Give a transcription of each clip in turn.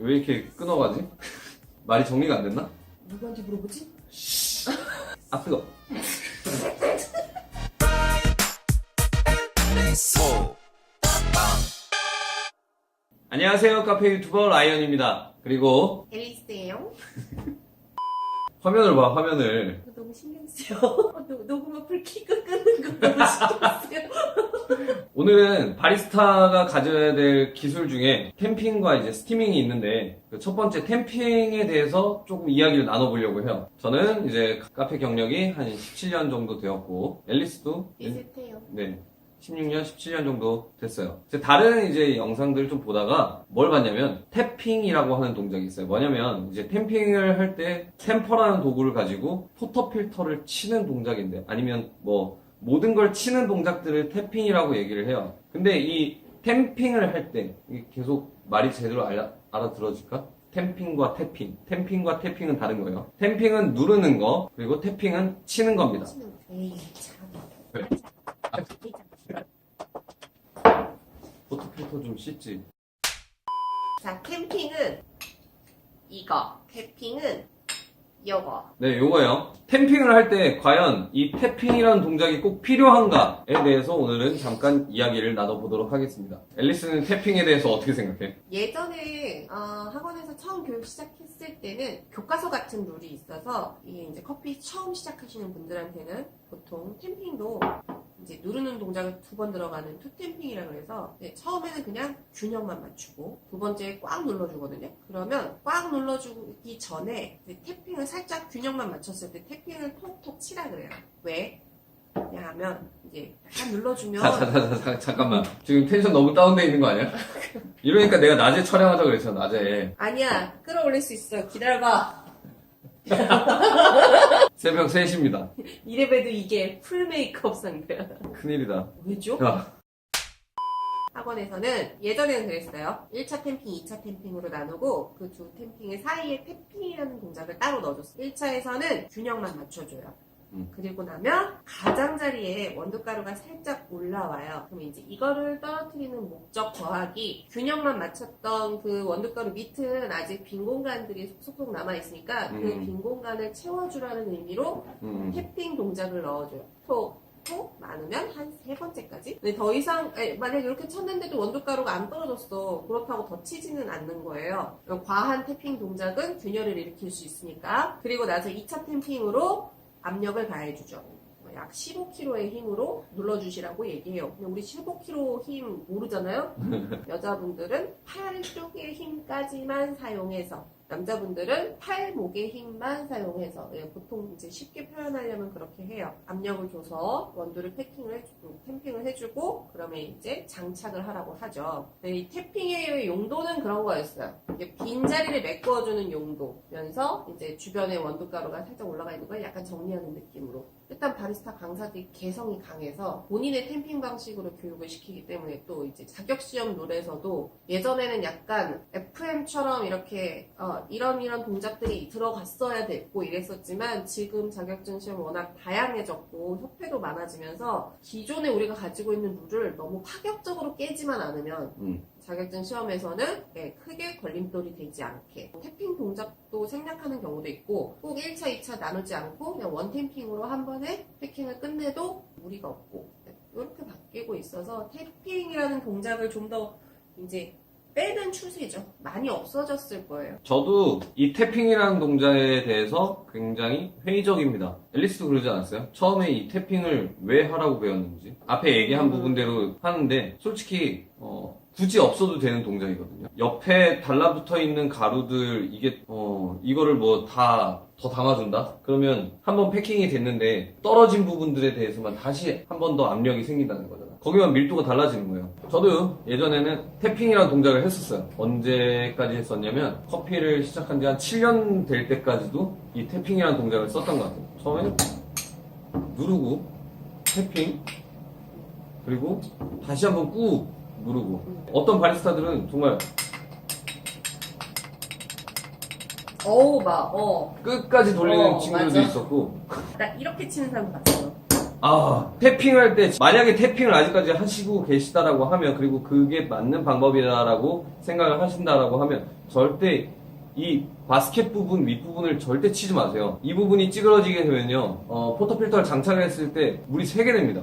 왜 이렇게 끊어가지? 말이 정리가 안 됐나? 누구한테 물어보지? 아 뜨거. 안녕하세요, 카페 유튜버 라이언입니다. 그리고 앨리스예요. 화면을 봐, 화면을. 너무 신경 쓰여. 녹음 불 켜고 끄는 거 너무 신경 쓰여. 오늘은 바리스타가 가져야 될 기술 중에 템핑과 이제 스티밍이 있는데, 그 첫 번째 템핑에 대해서 조금 이야기를 나눠보려고 해요. 저는 이제 카페 경력이 한 17년 정도 되었고, 앨리스도 비슷해요. 네, 16년, 17년 정도 됐어요. 다른 이제 영상들을 좀 보다가 뭘 봤냐면 탭핑이라고 하는 동작이 있어요. 뭐냐면 이제 템핑을 할 때 템퍼라는 도구를 가지고 포터 필터를 치는 동작인데, 아니면 뭐 모든 걸 치는 동작들을 탭핑이라고 얘기를 해요. 근데 이 템핑을 할 때 계속 말이 제대로 알아들어질까? 템핑과 태핑. 템핑과 태핑은 다른 거예요. 템핑은 누르는 거, 그리고 태핑은 치는 겁니다. 에이 참. 그래. 포터 필터 좀 씻지. 자, 캠핑은 이거, 태핑은 요거. 네, 요거요. 템핑을 할 때 과연 이 태핑이라는 동작이 꼭 필요한가에 대해서 오늘은 잠깐 이야기를 나눠보도록 하겠습니다. 앨리스는 태핑에 대해서 어떻게 생각해? 예전에 학원에서 처음 교육 시작했을 때는 교과서 같은 룰이 있어서 이게 이제 커피 처음 시작하시는 분들한테는 보통 템핑도 이제 누르는 동작을 2번 들어가는 투템핑이라 그래서 처음에는 그냥 균형만 맞추고 두 번째에 꽉 눌러주거든요. 그러면 꽉 눌러주기 전에 이제 태핑을 살짝 균형만 맞췄을 때 태핑을 톡톡 치라 그래요. 왜? 왜냐하면 이제 약간 눌러주면 잠깐만. 지금 텐션 너무 다운돼 있는 거 아니야? 이러니까 내가 낮에 촬영하자 그랬잖아, 낮에. 아니야, 끌어올릴 수 있어. 기다려봐. 새벽 3시입니다. 이래봬도 이게 풀 메이크업 상태야. 큰일이다. 왜죠? 야, 학원에서는 예전에는 그랬어요. 1차 템핑, 2차 템핑으로 나누고 그 두 템핑의 사이에 태핑이라는 동작을 따로 넣어줬어요. 1차에서는 균형만 맞춰줘요. 그리고 나면 가장자리에 원두가루가 살짝 올라와요. 그럼 이제 이거를 떨어뜨리는 목적 더하기 균형만 맞췄던 그 원두가루 밑은 아직 빈 공간들이 속속 남아있으니까 그 빈 공간을 채워주라는 의미로 태핑 동작을 넣어줘요. 톡 많으면 한 3번째까지. 근데 더 이상 만약 이렇게 쳤는데도 원두가루가 안 떨어졌어. 그렇다고 더 치지는 않는 거예요. 과한 태핑 동작은 균열을 일으킬 수 있으니까. 그리고 나서 2차 템핑으로 압력을 가해주죠. 약 15kg의 힘으로 눌러주시라고 얘기해요. 근데 우리 15kg 힘 모르잖아요? 여자분들은 팔 쪽의 힘까지만 사용해서, 남자분들은 팔목의 힘만 사용해서, 보통 이제 쉽게 표현하려면 그렇게 해요. 압력을 줘서 원두를 템핑을 해주고, 그러면 이제 장착을 하라고 하죠. 이 템핑의 용도는 그런 거였어요. 이게 빈자리를 메꿔주는 용도면서, 이제 주변에 원두가루가 살짝 올라가 있는 걸 약간 정리하는 느낌으로. 일단 바리스타 강사들이 개성이 강해서 본인의 템핑 방식으로 교육을 시키기 때문에 또 이제 자격시험 룰에서도 예전에는 약간 FM처럼 이렇게 이런 동작들이 들어갔어야 됐고 이랬었지만 지금 자격증 시험 워낙 다양해졌고 협회도 많아지면서 기존에 우리가 가지고 있는 룰을 너무 파격적으로 깨지만 않으면 자격증 시험에서는 크게 걸림돌이 되지 않게 태핑 동작도 생략하는 경우도 있고 꼭 1차, 2차 나누지 않고 그냥 원템핑으로 한 번에 패킹을 끝내도 무리가 없고 이렇게 바뀌고 있어서 태핑이라는 동작을 좀 더 이제 빼는 추세죠. 많이 없어졌을 거예요. 저도 이 태핑이라는 동작에 대해서 굉장히 회의적입니다. 앨리스도 그러지 않았어요? 처음에 이 태핑을 왜 하라고 배웠는지. 앞에 얘기한 부분대로 하는데 솔직히 굳이 없어도 되는 동작이거든요. 옆에 달라붙어 있는 가루들 이거를 뭐 다 더 담아준다? 그러면 한번 패킹이 됐는데 떨어진 부분들에 대해서만 다시 한 번 더 압력이 생긴다는 거잖아. 거기만 밀도가 달라지는 거예요. 저도 예전에는 태핑이라는 동작을 했었어요. 언제까지 했었냐면 커피를 시작한 지 한 7년 될 때까지도 이 태핑이라는 동작을 썼던 것 같아요. 처음에 누르고 태핑, 그리고 다시 한번 꾹 누르고. 어떤 바리스타들은 정말 끝까지 돌리는 친구들도 맞아. 있었고. 나 이렇게 치는 사람 봤어. 태핑할 때 만약에 태핑을 아직까지 하시고 계시다라고 하면, 그리고 그게 맞는 방법이다라고 생각을 하신다라고 하면 절대 이 바스켓 부분 윗부분을 절대 치지 마세요. 이 부분이 찌그러지게 되면요, 포터 필터를 장착했을 때 물이 새게 됩니다.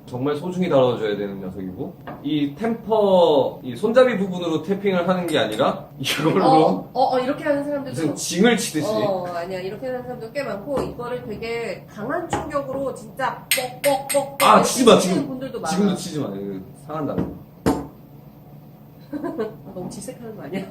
정말 소중히 다뤄줘야 되는 녀석이고, 이 템퍼, 이 손잡이 부분으로 탭핑을 하는 게 아니라, 이걸로 이렇게 하는 사람들도 무슨 징을 치듯이. 아니야. 이렇게 하는 사람도 꽤 많고, 이거를 되게 강한 충격으로 진짜 뻑뻑뻑뻑 아, 치지 마, 치는 지금. 분들도 많아. 지금도 치지 마. 이거 상한다. 너무 질색하는 거 아니야?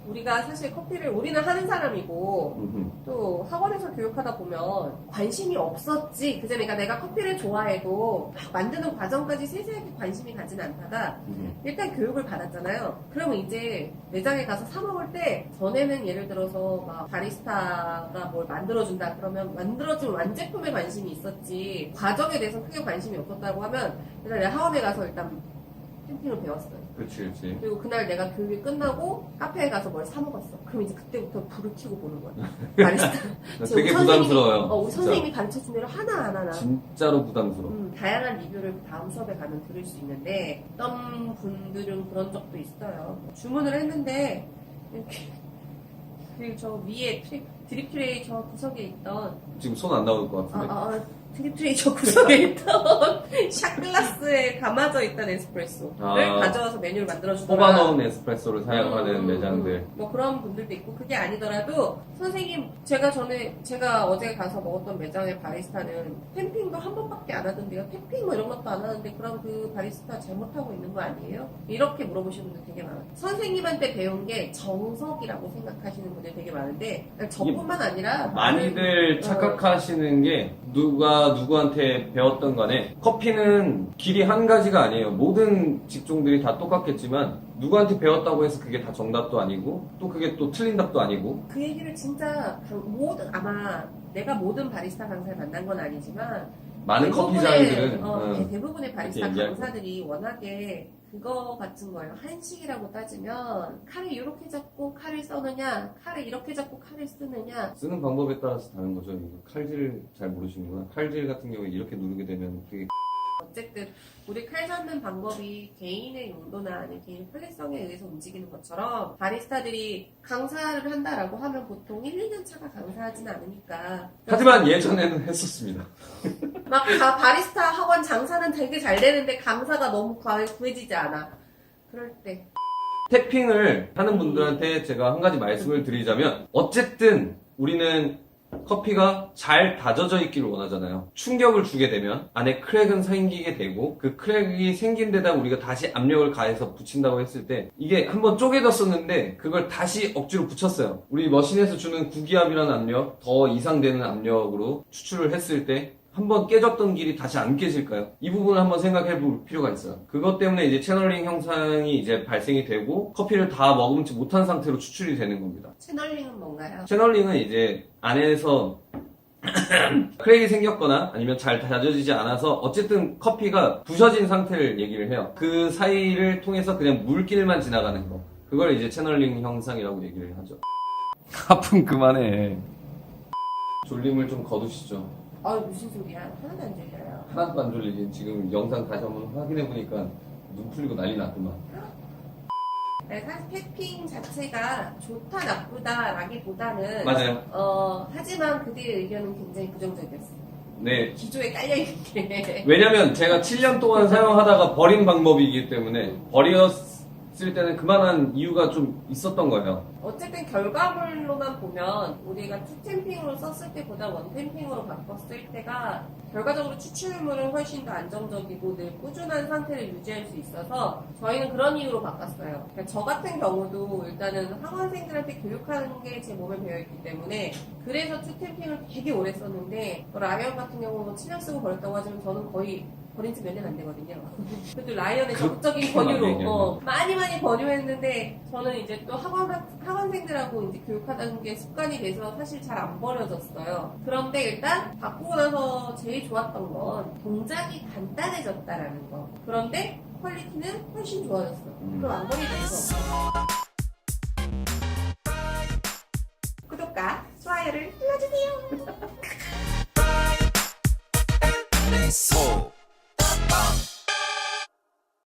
우리가 사실 커피를 우리는 하는 사람이고 또 학원에서 교육하다 보면 관심이 없었지. 그전에 그러니까 내가 커피를 좋아해도 막 만드는 과정까지 세세하게 관심이 가진 않다가 일단 교육을 받았잖아요. 그러면 이제 매장에 가서 사 먹을 때 전에는 예를 들어서 막 바리스타가 뭘 만들어준다 그러면 만들어준 완제품에 관심이 있었지 과정에 대해서 크게 관심이 없었다고 하면 일단 내가 학원에 가서 일단 템핑을 배웠어요. 그치. 그리고 그날 내가 교육이 끝나고 카페에 가서 뭘 사 먹었어. 그럼 이제 그때부터 불을 켜고 보는 거야. 바리스타. 되게 부담스러워요. 우리 선생님이 가르쳐 준 대로 하나하나. 진짜로 부담스러워. 다양한 리뷰를 다음 수업에 가면 들을 수 있는데 어떤 분들은 그런 적도 있어요. 주문을 했는데 이렇게 그리고 저 위에 드립 트레이 저 구석에 있던 지금 손 안 나올 것 같은데. 드립 트레이 저 구석에 있던 샷글라스에 감아져 있던 에스프레소를 가져와서 메뉴를 만들어주더라. 뽑아놓은 에스프레소를 사용하는 매장들. 뭐 그런 분들도 있고 그게 아니더라도 선생님 제가 어제 가서 먹었던 매장의 바리스타는 템핑도 한 번밖에 안 하던데요. 템핑 뭐 이런 것도 안 하는데 그럼 그 바리스타 잘못하고 있는 거 아니에요? 이렇게 물어보시는 분들 되게 많아요. 선생님한테 배운 게 정석이라고 생각하시는 분들 되게 많은데 저뿐만 아니라 많이들 착각하시는 게 누가 누구한테 배웠던 간에 커피는 길이 한 가지가 아니에요. 모든 직종들이 다 똑같겠지만 누구한테 배웠다고 해서 그게 다 정답도 아니고 또 그게 또 틀린 답도 아니고 그 얘기를 진짜 아마 내가 모든 바리스타 강사를 만난 건 아니지만 많은 커피장들은 대부분의 바리스타 그렇게 강사들이 워낙에 그거 같은 거예요. 한식이라고 따지면 칼을 이렇게 잡고 칼을 써느냐 칼을 이렇게 잡고 칼을 쓰느냐 쓰는 방법에 따라서 다른 거죠. 이거 칼질 잘 모르시는구나. 칼질 같은 경우에 이렇게 누르게 되면 그게 어쨌든 우리 칼 잡는 방법이 개인의 용도나 아니면 개인 편리성에 의해서 움직이는 것처럼 바리스타들이 강사를 한다라고 하면 보통 1, 2년 차가 강사하진 않으니까 하지만 예전에는 했었습니다. 막 바리스타 학원 장사는 되게 잘 되는데 강사가 너무 구해지지 않아. 그럴 때 탭핑을 하는 분들한테 제가 한 가지 말씀을 드리자면 어쨌든 우리는 커피가 잘 다져져 있기를 원하잖아요. 충격을 주게 되면 안에 크랙은 생기게 되고 그 크랙이 생긴 데다 우리가 다시 압력을 가해서 붙인다고 했을 때 이게 한번 쪼개졌었는데 그걸 다시 억지로 붙였어요. 우리 머신에서 주는 구기압이라는 압력, 더 이상 되는 압력으로 추출을 했을 때 한번 깨졌던 길이 다시 안 깨질까요? 이 부분을 한번 생각해 볼 필요가 있어요. 그것 때문에 이제 채널링 현상이 이제 발생이 되고 커피를 다 머금지 못한 상태로 추출이 되는 겁니다. 채널링은 뭔가요? 채널링은 이제 안에서 크랙이 생겼거나 아니면 잘 다져지지 않아서 어쨌든 커피가 부셔진 상태를 얘기를 해요. 그 사이를 통해서 그냥 물길만 지나가는 거. 그걸 이제 채널링 현상이라고 얘기를 하죠. 하품 그만해. 졸림을 좀 거두시죠. 무슨 소리야? 하나도 안 들려요. 하나도 안 졸리게 지금 영상 다시 한번 확인해보니까 눈 풀리고 난리 났구만. 사실 탭핑 자체가 좋다 나쁘다라기보다는 맞아요. 하지만 그들의 의견은 굉장히 부정적이었어요. 네. 기조에 깔려있는 게 왜냐면 제가 7년 동안 사용하다가 버린 방법이기 때문에 버렸을 때는 그만한 이유가 좀 있었던 거예요. 어쨌든 결과물로만 보면 우리가 투템핑으로 썼을 때보다 원템핑으로 바꿨을 때가 결과적으로 추출물은 훨씬 더 안정적이고 늘 꾸준한 상태를 유지할 수 있어서 저희는 그런 이유로 바꿨어요. 그러니까 저 같은 경우도 일단은 학원생들한테 교육하는 게 제 몸에 배어있기 때문에 그래서 투템핑을 되게 오래 썼는데 라이언 같은 경우는 7년 쓰고 버렸다고 하지만 저는 거의 버린 지 몇 년 안 되거든요. 그래도 라이언의 적극적인 권유로 많이 번유했는데 저는 이제 또 학원생들하고 이제 교육하는 게 습관이 돼서 사실 잘 안 버려졌어요. 그런데 일단 바꾸고 나서 제일 좋았던 건 동작이 간단해졌다라는 거. 그런데 퀄리티는 훨씬 좋아졌어. 그럼 안 버리겠어.